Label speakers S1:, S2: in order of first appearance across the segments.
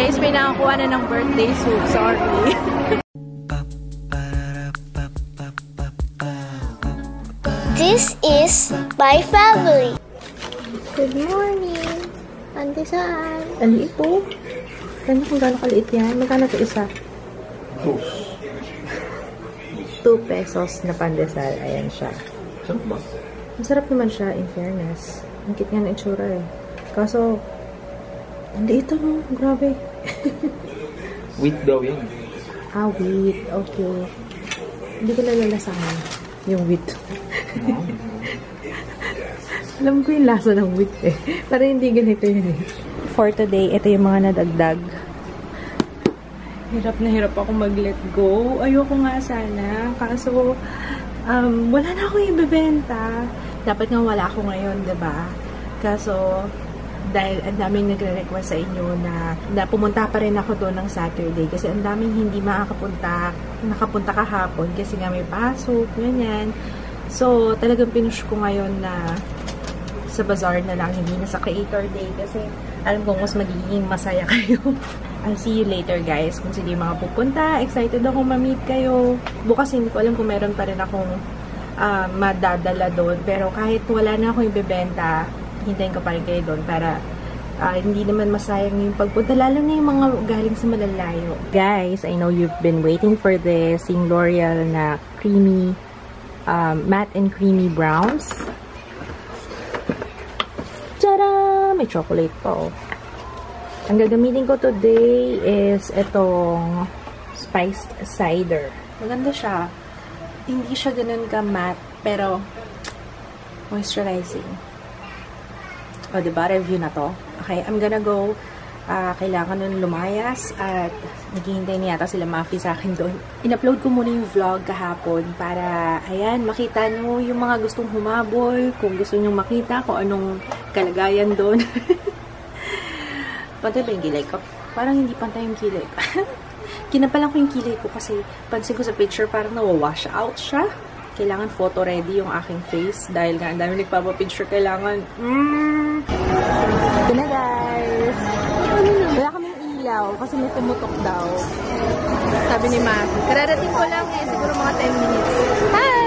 S1: Guys, may nakakuha na ng birthday suit. Sorry.
S2: This is my family.
S1: Good morning. Ante saan? Aliit po. Kanya kung gano'ng kaliit yan. Magkano ito isa? 2 pesos na pandesal. Ayan siya.
S3: Sarap ba?
S1: Masarap naman siya, in fairness. Ang cute nga na itsura eh. Kaso, hindi ito no. Grabe.
S3: Wheat daw yan.
S1: Ah, wheat. Okay. Hindi ko nalalasahan yung wheat. Alam ko yung lasa ng wheat eh. Pero hindi ganito yun eh. For today, ito yung mga nadagdag. Hirap na hirap ako mag-let go. Ayoko nga sana. Kaso, wala na akong ibebenta. Dapat nga wala ako ngayon, diba? Kaso, dahil ang daming nagre-request sa inyo na pumunta pa rin ako doon ng Saturday. Kasi ang daming hindi nakapunta kahapon kasi nga may pasok, ganyan. So, talagang pinush ko ngayon na sa bazaar na lang, hindi na sa Creator Day kasi alam kong mas magiging masaya kayo. I'll see you later guys kung sino yung mga pupunta. Excited ako ma-meet kayo. Bukas hindi ko alam kung meron pa rin akong madadala doon. Pero kahit wala na akong ibebenta, hintayin ko pa rin kayo doon para hindi naman masayang yung pagpunta. Lalo na yung mga galing sa malalayo. Guys, I know you've been waiting for this. Yung L'Oreal na creamy, matte and creamy browns. Tada! May chocolate pa oh. Ang gagamitin ko today is itong spiced cider. Maganda siya. Hindi siya ganun ka matte, pero moisturizing. O, diba? Review na to. Okay, I'm gonna go. Kailangan nun lumayas at naghihintay niya yata sila Mafi sa akin doon. In-upload ko muna yung vlog kahapon para, ayan, makita nyo yung mga gustong humabol, kung gusto nyo makita kung anong kalagayan doon. Pantay ba yung kilay ko? Parang hindi pantay yung kilay ko. Kinapalan ko yung kilay ko kasi pansin ko sa picture parang nawawash out siya. Kailangan photo ready yung aking face dahil nga ang dami nagpapapicture. Kailangan ito na guys. Wala kaming ilaw kasi may tumutok daw. Sabi ni Maki. Kararating ko lang eh. Siguro mga 10 minutes. Hi!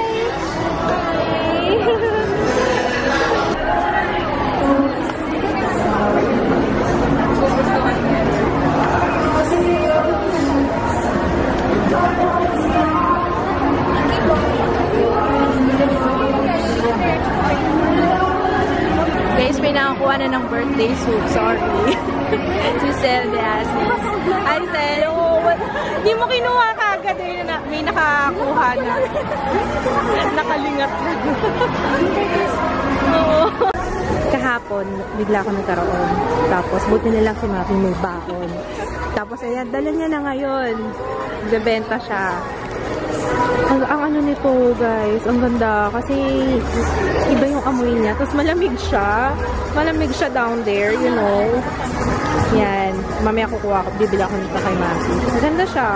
S1: Guys, may nakakuha na ng birthday suit. Sorry. Si Sel de Asnis. Hi, Sel. Hindi mo kinuha kagad. May nakakuha na. Nakalingat na. Oo. Kahapon, bigla ako nagkaroon. Tapos, buti na lang si Maki may baon. Tapos, ayan, dala niya na ngayon. Bebenta siya. Ang ano nito, guys, ang ganda. Kasi, iba yung amoy niya. Tapos, malamig siya. Malamig siya down there, you know. Yan. Mamaya kukuha ko. Bibila ko nito kay Maki. Maganda siya.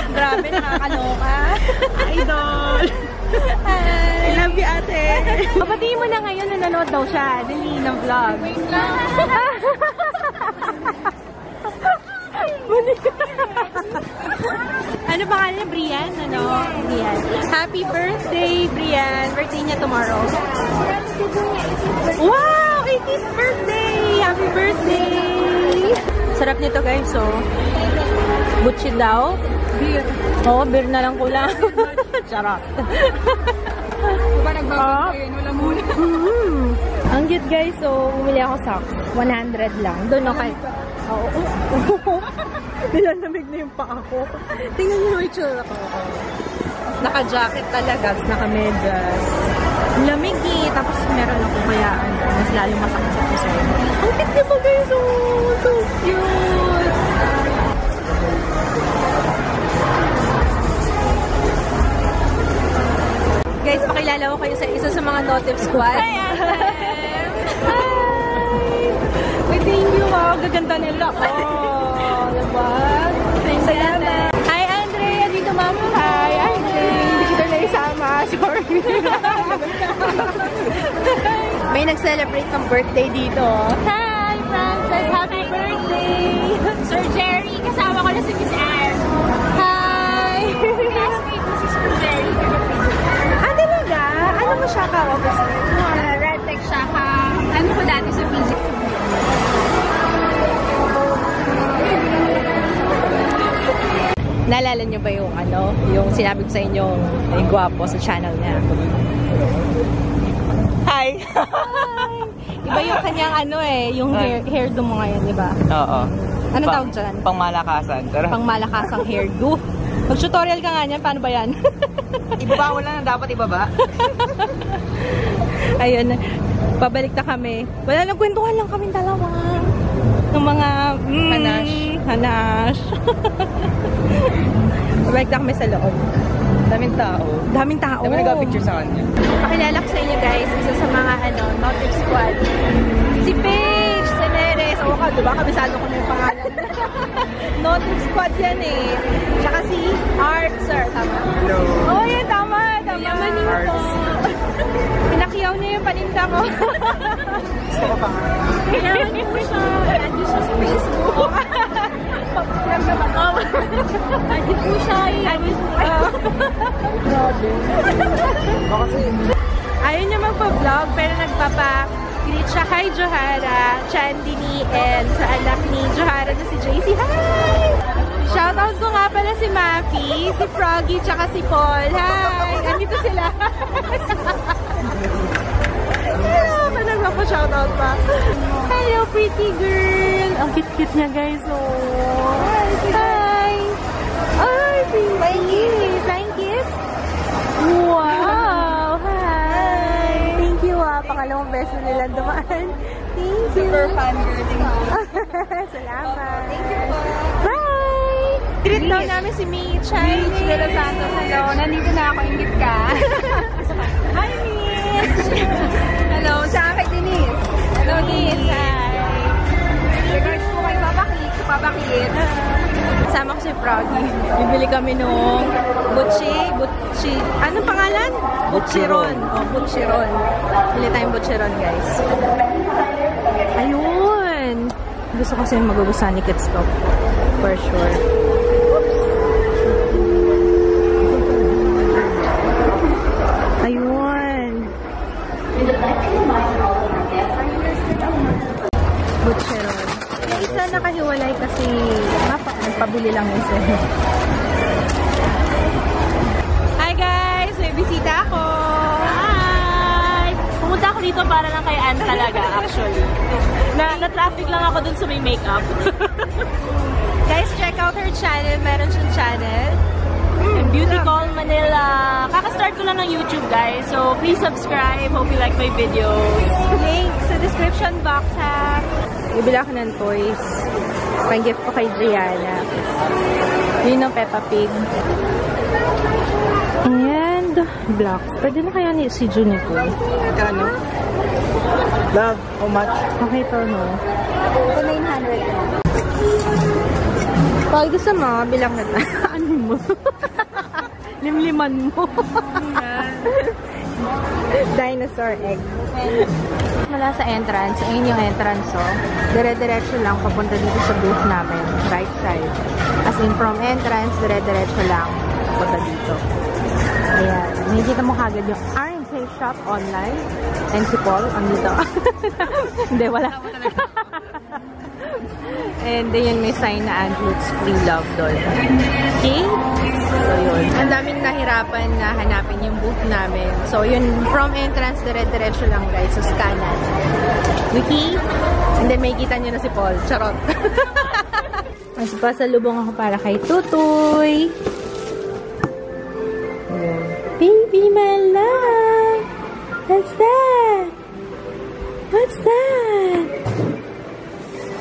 S1: Grabe, nakakaloka. Idol! Hi! I love you, ate! Papatiin mo na ngayon na nanood daw siya. Dali ng vlog. Wait lang! Ano pangalan niya? Brian? Ano? Brian. Happy birthday, Brian! Birthday niya tomorrow. Wow! 18th birthday! Happy birthday! Sarap nito guys, so. Butchid daw. Beer. Oo, beer na lang kulang. Charot.
S4: ba nagbabag yun? Wala muna.
S1: Ang cute guys, so bumili ako socks. 100 lang. Doon ako kay... Oo. Nilalamig na yung paa ko. Tingnan niyo yung itsura ko. Naka-jacket talaga, naka-medyas. Lamig eh. Tapos meron ako kaya mas lalo masakit sa puso. Ang cute diba guys? Oh, so cute! Guys, pakilala ko kayo sa isa sa mga Notif Squad. Hi, Anne! Hi! Wait, thank you. Wow, gaganda nila. Oh, diba? Salamat. Hi, Andre! Dito, ma'am. Hi, Andre! Hindi kita na isama. Sorry. May nag-celebrate ng birthday dito. Hi, Frances! Happy birthday!
S4: Sir Jerry, kasama ko na si Miss Anne.
S1: Hi!
S4: Classmate ko si Sir Jerry.
S1: Ah, talaga? Ano mo siya ka-office?
S4: Red Tech siya ka. Ano ko dati sa PG?
S1: Naalala niyo ba yung ano, yung sinabi ko sa inyo, yung gwapo sa channel niya? Hi! Iba yung kanyang ano eh, yung hairdo mo ngayon, di ba?
S3: Oo.
S1: Ano tawag dyan?
S3: Pangmalakasan.
S1: Pangmalakasang hairdo. Mag-tutorial ka nga niyan, paano ba yan?
S3: Ibaba, wala na dapat ibaba.
S1: Ayun, pabalik na kami. Wala nang kwentuhan lang kami dalawa. Ng mga hanash. Pabalik na kami sa loob.
S3: Daming tao.
S1: Daming tao.
S3: Dami nag-picture sa kanya.
S1: Pakilala ko sa inyo guys, isa sa mga Notif Squad. Si Paige Ceneres. Oo ka, diba? Kabisado ko na yung pangalan. Notif Squad yan eh. Tsaka si Art, sir. Tama?
S3: Hello.
S1: Oh, yan. Tama. Yamanin ko. Pinakiyaw niya yung paninda ko.
S3: Gusto ko pa nga.
S1: Yamanin ko siya. Andi siya sa Facebook. Andi po siya. Andi po. Grabe. Ayaw niya magpa-vlog pero nagpapa-greet siya kay Johara, Chandini, and sa anak ni Johara na si JC. Hi! Shoutout ko nga pala si Mafi, si Froggy, tsaka si Paul. Hi! Andito sila. Hello! Panag ako shoutout pa. Hello, pretty girl! Ang cute-cute niya, guys. Oh. Hi! Ay, thank you! Flying kiss? Wow! Hi! Thank you, Pangalawang beso nila dumaan. Thank you!
S4: Super fan girl.
S1: Salamat! Thank you po! Bye! Greet daw namin si Mitch. Hi,
S4: Mitch de los Santos. Hello, nandito na ako. Ingit ka.
S1: Hi, Mitch!
S4: Hello, sa kay Denise.
S1: Hello, Denise. Hi!
S4: Regards po kay Papa Kit.
S1: Kasama ko si Froggy. Bibili kami nung Butchi. Anong pangalan? Butchiron. Oh, Butchiron. Bili tayong Butchiron, guys. Ayun! Gusto kasi magugustuhan ni Kids Stop. For sure. Ayun! Butchiron. Yung isa nakahiwalay kasi nagpabili lang yun sa'yo. Hi guys! May bisita ako!
S4: Hi! Pumunta ako dito para lang kay Anne talaga, actually. Na-traffic lang ako dun sa may makeup.
S1: Guys, check out her channel. Meron siyang channel.
S4: Beauty Call Manila. Kaka-start ko lang ng YouTube, guys. So, please subscribe. Hope you like my videos.
S1: Link sa description box ha. Bibili ako ng toys. Pang-gift ko kay Gianna. Yun ang Peppa Pig. And blocks. Pwede na kaya si Junico?
S3: Kano? Love, how much?
S1: Okay to, no?
S4: Ito 900.
S1: Pag gusto mo, bilang na ano mo? Limliman mo. Dinosaur egg. Mula sa entrance, ayun yung entrance, oh. Dire-diretso lang, papunta dito sa booth namin. Right side. As in, from entrance, dire-diretso lang, papunta dito. Ayan. Nakikita mo kagad yung RNK shop online. And si Paul, ang dito. Hindi, wala. And then may sign na Aunt Luke's Free Love doon. Okay? So, yun. Ang daming nahirapan na hanapin yung booth namin. So, yun, from entrance, dire-diretso lang, guys. So, scanan. Okay? And then, may kita nyo na si Paul. Charot. Mas pasalubong ako para kay Tutoy. Ayan. Baby, my love! What's that? What's that?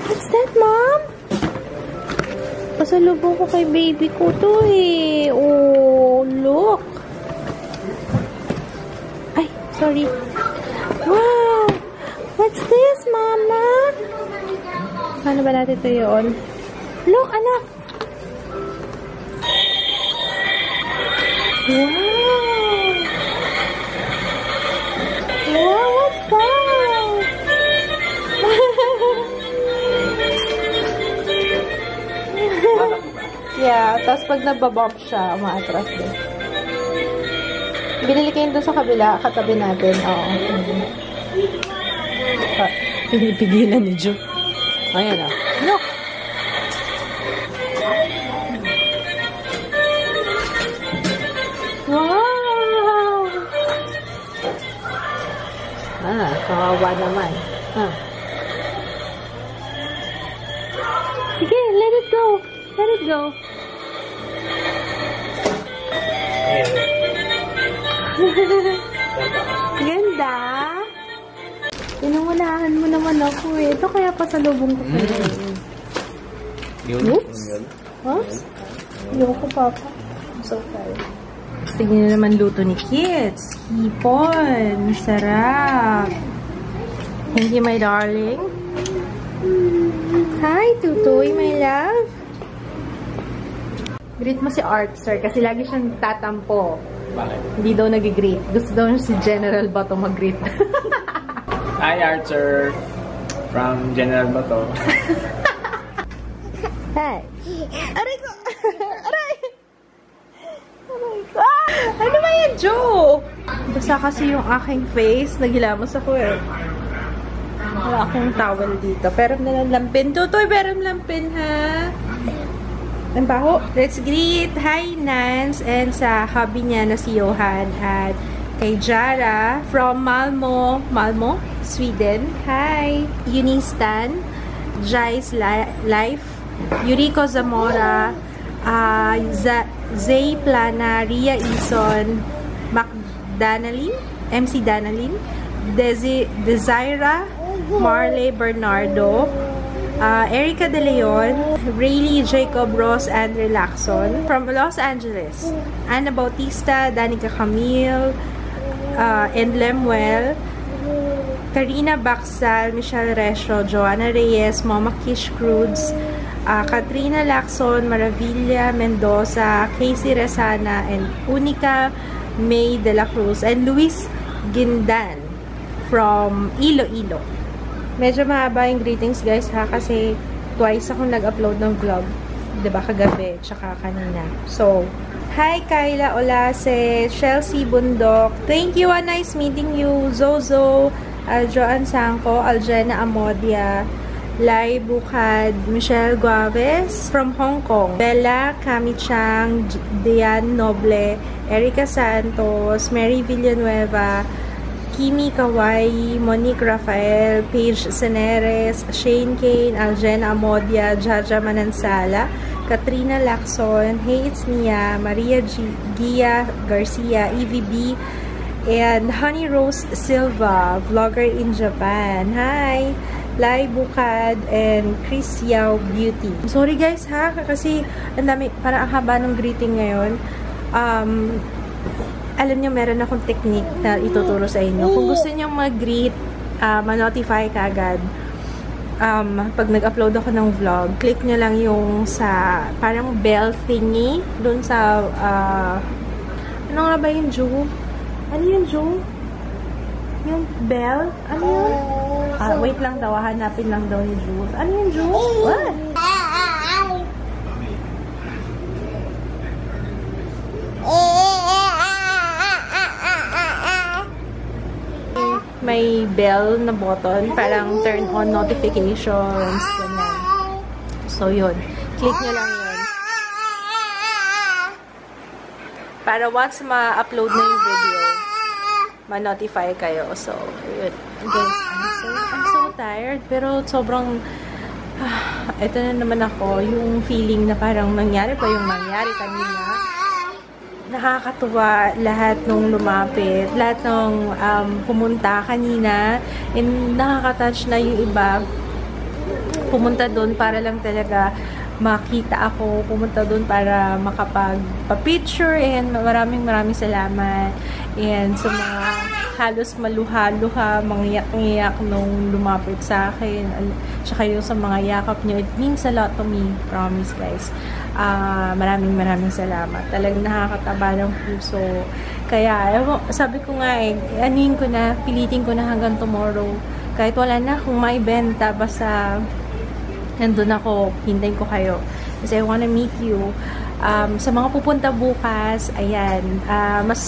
S1: What's that, Mom? Pasalubong ko kay baby ko to eh. Oh, look. Ay, sorry. Wow! What's this, Mama? Paano ba natin ito yun? Look, anak! Wow! Wow, what's that? Yeah, tapos pag nababump siya, umaatras din. Binili kayo doon sa kabila, katabi natin. Oo. Pinipigilan ni Jo. Ayan o. Look! Wow! Ah, kawawa naman. Ah. Sige, let it go. Let it go. Ganda. Pinangunahan mo naman ako eh. Ito kaya pasalubong ko kayo. Oops. Oops. Ayoko, Papa. I'm so tired. Tingnan na naman luto ni Kids. Hipon. Sarap. Thank you, my darling. Hi, Tutoy, my love. Greet mo si Arthur kasi lagi siyang tatampo.
S3: Bakit?
S1: Hindi daw nag-greet. Gusto daw si General Bato mag-greet.
S3: Hi, Arthur. From General Bato.
S1: Hi. Aray ko! Aray! Aray ko! Ano ba yan, Joe? Basta kasi yung aking face, nagilamos ako eh. Wala akong towel dito. Pero nalalampin. Tutoy, pero lampin, ha? Ang baho. Let's greet. Hi, Nance. And sa hubby niya na si Johan. At kay Jara from Malmo, Sweden. Hi. Unistan. Jai's Life. Yuriko Zamora. Zay Plana. Ria Ison. Macdanalin. MC Danalin. Desira. Marley Bernardo. Erica De Leon, Rayleigh Jacob Ross Andre Lacson from Los Angeles, Ana Bautista, Danica Camille, and Lemuel, Karina Baxal, Michelle Resho, Joanna Reyes, Mama Kish Cruz, Katrina Lacson, Maravilla Mendoza, Casey Resana, and Unica May de la Cruz, and Luis Gindan from Iloilo. Medyo mahaba yung greetings, guys, ha? Kasi twice ako nag-upload ng vlog. Diba? Kagabi, tsaka kanina. So, hi, Kyla Olase, Chelsea Bundok. Thank you, nice meeting you. Zozo, Joan Sanko, Aljena Amodia, Lai Bukad, Michelle Guaves from Hong Kong, Bella Kamichang, Diane Noble, Erica Santos, Mary Villanueva, Kimi Kawai, Monique Rafael, Paige Seneres, Shane Kane, Aljena Amodia, Jaja Manansala, Katrina Lacson, Hey It's Mia, Maria Gia Garcia, EVB, and Honey Rose Silva, vlogger in Japan. Hi! Lai Bukad and Chris Yao Beauty. Sorry guys ha, kasi ang dami, parang ang haba ng greeting ngayon. Alam nyo, meron akong technique na ituturo sa inyo. Kung gusto nyo mag-greet, ma-notify ka agad. Pag nag-upload ako ng vlog, click nyo lang yung sa parang bell thingy dun sa ano nga ba yung Ju? Ano yung Ju? Yung bell? Ano yun? Wait lang daw, hanapin lang daw ni Ju. Ano yung Ju? What? May bell na button, parang turn on notifications, ganyan. So, yun. Click nyo lang yun. Para once ma-upload na yung video, ma-notify kayo. So, yun. Guys, I'm so tired. Pero sobrang, ito na naman ako, yung feeling na parang nangyari pa yung nangyari kanina. Nakakatuwa lahat nung lumapit, lahat nung pumunta kanina, and nakaka-touch na yung iba pumunta doon para lang talaga makita ako, pumunta doon para makapag-picture, and maraming salamat. And sa mga halos maluha-luha, mangiyak-ngiyak nung lumapit sa akin, tsaka yung sa mga yakap nyo, it means a lot to me, promise guys. Maraming salamat. Talagang nakakataba ng puso. Kaya, sabi ko nga anuin ko na, pilitin ko na hanggang tomorrow. Kahit wala na akong maibenta, basta nandun ako, hintayin ko kayo. Kasi I wanna meet you. Sa mga pupunta bukas, ayan, mas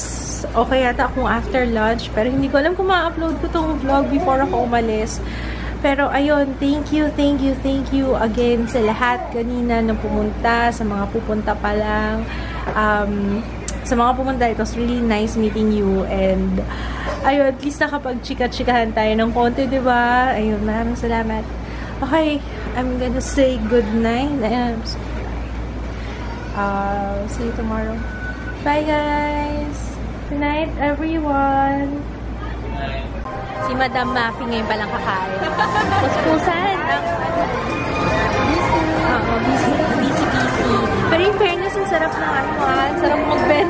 S1: okay yata akong after lunch, pero hindi ko alam kung ma-upload ko tong vlog before ako umalis. Pero ayun, thank you again sa lahat kanina na pumunta, sa mga pupunta pa lang. Sa mga pumunta, it was really nice meeting you, and ayun, at least nakapag-chika-chikahan tayo ng konti, diba? Ayun, maraming salamat. Okay, I'm gonna say good night. See you tomorrow. Bye, guys! Good night, everyone! Si Madam Mafi ngayon palang kakain. Puspusan ang busy. Pero in fairness, ang sarap ng sarap magbenta.